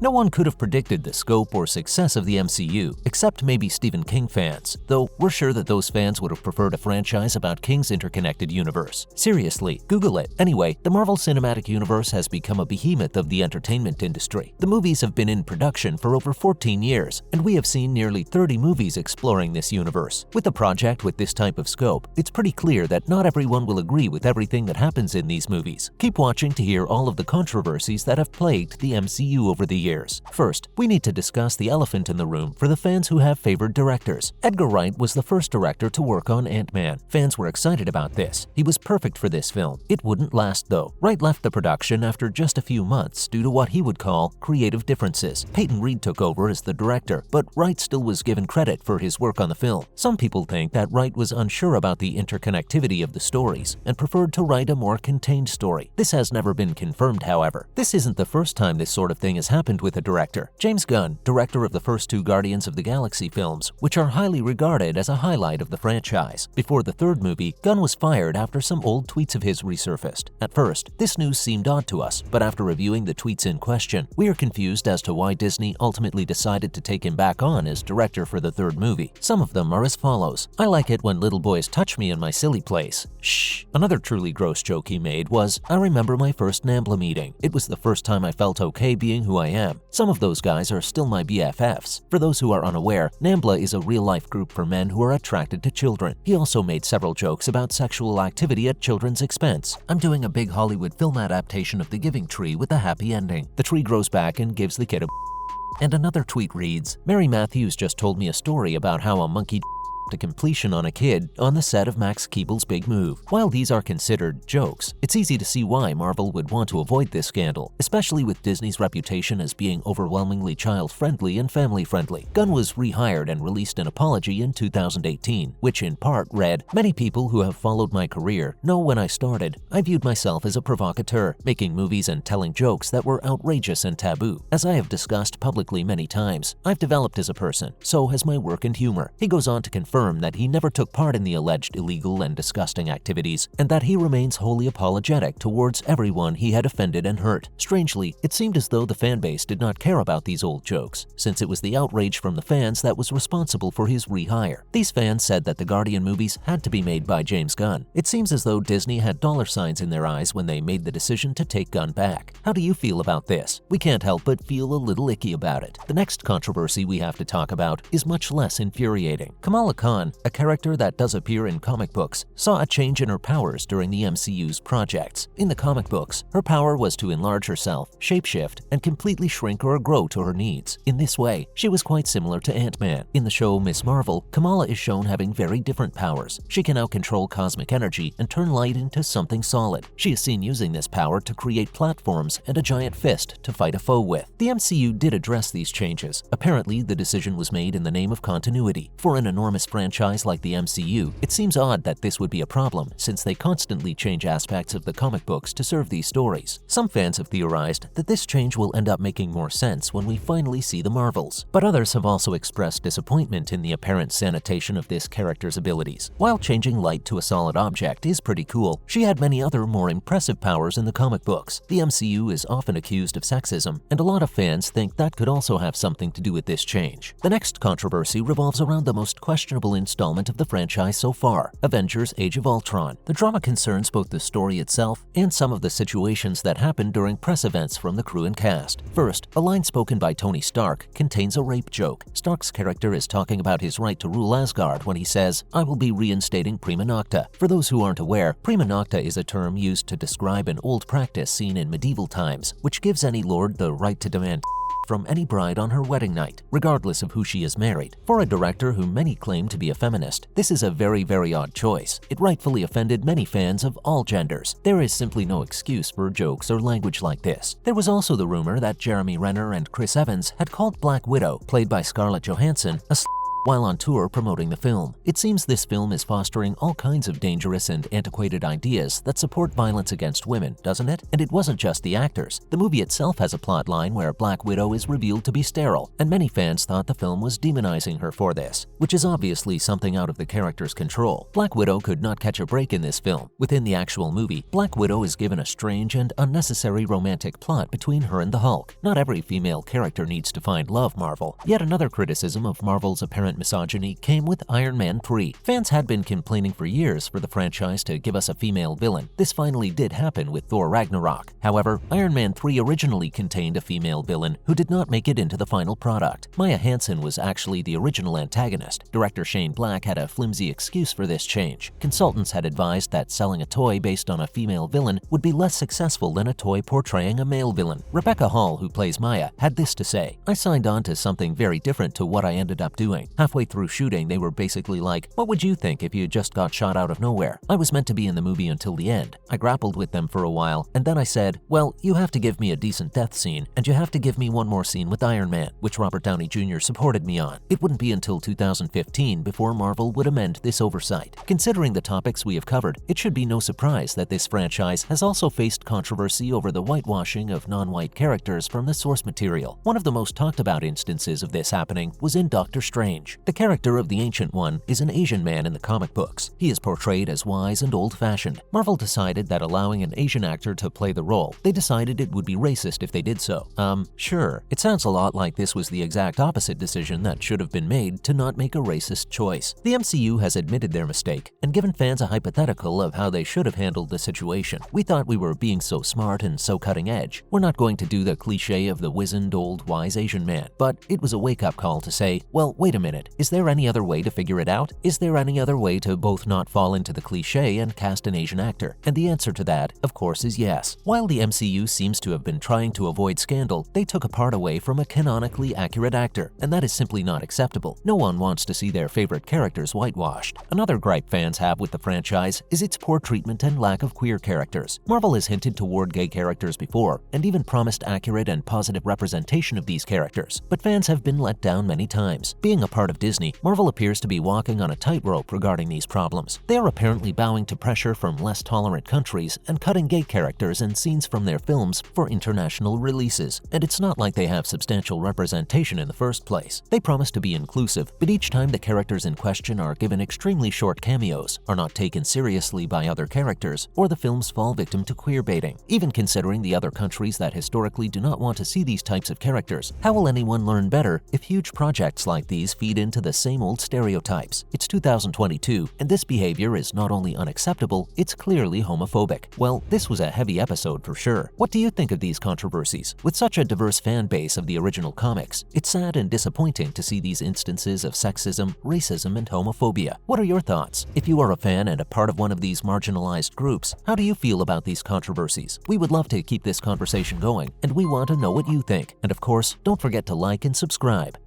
No one could have predicted the scope or success of the MCU, except maybe Stephen King fans, though we're sure that those fans would have preferred a franchise about King's interconnected universe. Seriously, Google it. Anyway, the Marvel Cinematic Universe has become a behemoth of the entertainment industry. The movies have been in production for over 14 years, and we have seen nearly 30 movies exploring this universe. With a project with this type of scope, it's pretty clear that not everyone will agree with everything that happens in these movies. Keep watching to hear all of the controversies that have plagued the MCU over the years. First, we need to discuss the elephant in the room for the fans who have favored directors. Edgar Wright was the first director to work on Ant-Man. Fans were excited about this. He was perfect for this film. It wouldn't last though. Wright left the production after just a few months due to what he would call creative differences. Peyton Reed took over as the director, but Wright still was given credit for his work on the film. Some people think that Wright was unsure about the interconnectivity of the stories and preferred to write a more contained story. This has never been confirmed, however. This isn't the first time this sort of thing has happened with a director. James Gunn, director of the first two Guardians of the Galaxy films, which are highly regarded as a highlight of the franchise. Before the third movie, Gunn was fired after some old tweets of his resurfaced. At first, this news seemed odd to us, but after reviewing the tweets in question, we are confused as to why Disney ultimately decided to take him back on as director for the third movie. Some of them are as follows. I like it when little boys touch me in my silly place. Shh. Another truly gross joke he made was, I remember my first NAMBLA meeting. It was the first time I felt okay being who I am. Some of those guys are still my BFFs. For those who are unaware, NAMBLA is a real-life group for men who are attracted to children. He also made several jokes about sexual activity at children's expense. I'm doing a big Hollywood film adaptation of The Giving Tree with a happy ending. The tree grows back and gives the kid a And another tweet reads, Mary Matthews just told me a story about how a monkey to completion on a kid on the set of Max Keeble's Big Move. While these are considered jokes, it's easy to see why Marvel would want to avoid this scandal, especially with Disney's reputation as being overwhelmingly child-friendly and family-friendly. Gunn was rehired and released an apology in 2018, which in part read, Many people who have followed my career know when I started, I viewed myself as a provocateur, making movies and telling jokes that were outrageous and taboo. As I have discussed publicly many times, I've developed as a person, so has my work and humor. He goes on to confirm that he never took part in the alleged illegal and disgusting activities, and that he remains wholly apologetic towards everyone he had offended and hurt. Strangely, it seemed as though the fanbase did not care about these old jokes, since it was the outrage from the fans that was responsible for his rehire. These fans said that the Guardian movies had to be made by James Gunn. It seems as though Disney had dollar signs in their eyes when they made the decision to take Gunn back. How do you feel about this? We can't help but feel a little icky about it. The next controversy we have to talk about is much less infuriating. Kamala Khan, a character that does appear in comic books, saw a change in her powers during the MCU's projects. In the comic books, her power was to enlarge herself, shapeshift, and completely shrink or grow to her needs. In this way, she was quite similar to Ant-Man. In the show Ms. Marvel, Kamala is shown having very different powers. She can now control cosmic energy and turn light into something solid. She is seen using this power to create platforms and a giant fist to fight a foe with. The MCU did address these changes. Apparently, the decision was made in the name of continuity. For an enormous franchise like the MCU, it seems odd that this would be a problem since they constantly change aspects of the comic books to serve these stories. Some fans have theorized that this change will end up making more sense when we finally see the Marvels, but others have also expressed disappointment in the apparent sanitation of this character's abilities. While changing light to a solid object is pretty cool, she had many other more impressive powers in the comic books. The MCU is often accused of sexism, and a lot of fans think that could also have something to do with this change. The next controversy revolves around the most questionable installment of the franchise so far, Avengers: Age of Ultron. The drama concerns both the story itself and some of the situations that happened during press events from the crew and cast. First, a line spoken by Tony Stark contains a rape joke. Stark's character is talking about his right to rule Asgard when he says, I will be reinstating Prima Nocta. For those who aren't aware, Prima Nocta is a term used to describe an old practice seen in medieval times, which gives any lord the right to demand from any bride on her wedding night, regardless of who she is married. For a director who many claim to be a feminist, this is a very, very odd choice. It rightfully offended many fans of all genders. There is simply no excuse for jokes or language like this. There was also the rumor that Jeremy Renner and Chris Evans had called Black Widow, played by Scarlett Johansson, a while on tour promoting the film. It seems this film is fostering all kinds of dangerous and antiquated ideas that support violence against women, doesn't it? And it wasn't just the actors. The movie itself has a plot line where Black Widow is revealed to be sterile, and many fans thought the film was demonizing her for this, which is obviously something out of the character's control. Black Widow could not catch a break in this film. Within the actual movie, Black Widow is given a strange and unnecessary romantic plot between her and the Hulk. Not every female character needs to find love, Marvel. Yet another criticism of Marvel's apparent misogyny came with Iron Man 3. Fans had been complaining for years for the franchise to give us a female villain. This finally did happen with Thor Ragnarok. However, Iron Man 3 originally contained a female villain who did not make it into the final product. Maya Hansen was actually the original antagonist. Director Shane Black had a flimsy excuse for this change. Consultants had advised that selling a toy based on a female villain would be less successful than a toy portraying a male villain. Rebecca Hall, who plays Maya, had this to say: "I signed on to something very different to what I ended up doing. Halfway through shooting, they were basically like, 'What would you think if you just got shot out of nowhere?' I was meant to be in the movie until the end. I grappled with them for a while, and then I said, well, you have to give me a decent death scene, and you have to give me one more scene with Iron Man, which Robert Downey Jr. supported me on. It wouldn't be until 2015 before Marvel would amend this oversight." Considering the topics we have covered, it should be no surprise that this franchise has also faced controversy over the whitewashing of non-white characters from the source material. One of the most talked about instances of this happening was in Doctor Strange. The character of the Ancient One is an Asian man in the comic books. He is portrayed as wise and old-fashioned. Marvel decided that allowing an Asian actor to play the role, they decided it would be racist if they did so. Sure. It sounds a lot like this was the exact opposite decision that should have been made to not make a racist choice. The MCU has admitted their mistake and given fans a hypothetical of how they should have handled the situation. We thought we were being so smart and so cutting edge. We're not going to do the cliche of the wizened, old, wise Asian man. But it was a wake-up call to say, well, wait a minute, is there any other way to figure it out? Is there any other way to both not fall into the cliche and cast an Asian actor? And the answer to that, of course, is yes. While the MCU seems to have been trying to avoid scandal, they took a part away from a canonically accurate actor, and that is simply not acceptable. No one wants to see their favorite characters whitewashed. Another gripe fans have with the franchise is its poor treatment and lack of queer characters. Marvel has hinted toward gay characters before, and even promised accurate and positive representation of these characters, but fans have been let down many times. Being a part of Disney, Marvel appears to be walking on a tightrope regarding these problems. They are apparently bowing to pressure from less tolerant countries and cutting gay characters and scenes from their films for international releases. And it's not like they have substantial representation in the first place. They promise to be inclusive, but each time the characters in question are given extremely short cameos, are not taken seriously by other characters, or the films fall victim to queerbaiting. Even considering the other countries that historically do not want to see these types of characters, how will anyone learn better if huge projects like these feed into the same old stereotypes? It's 2022, and this behavior is not only unacceptable, it's clearly homophobic. Well, this was a heavy episode for sure. What do you think of these controversies? With such a diverse fan base of the original comics, it's sad and disappointing to see these instances of sexism, racism, and homophobia. What are your thoughts? If you are a fan and a part of one of these marginalized groups, how do you feel about these controversies? We would love to keep this conversation going, and we want to know what you think. And of course, don't forget to like and subscribe.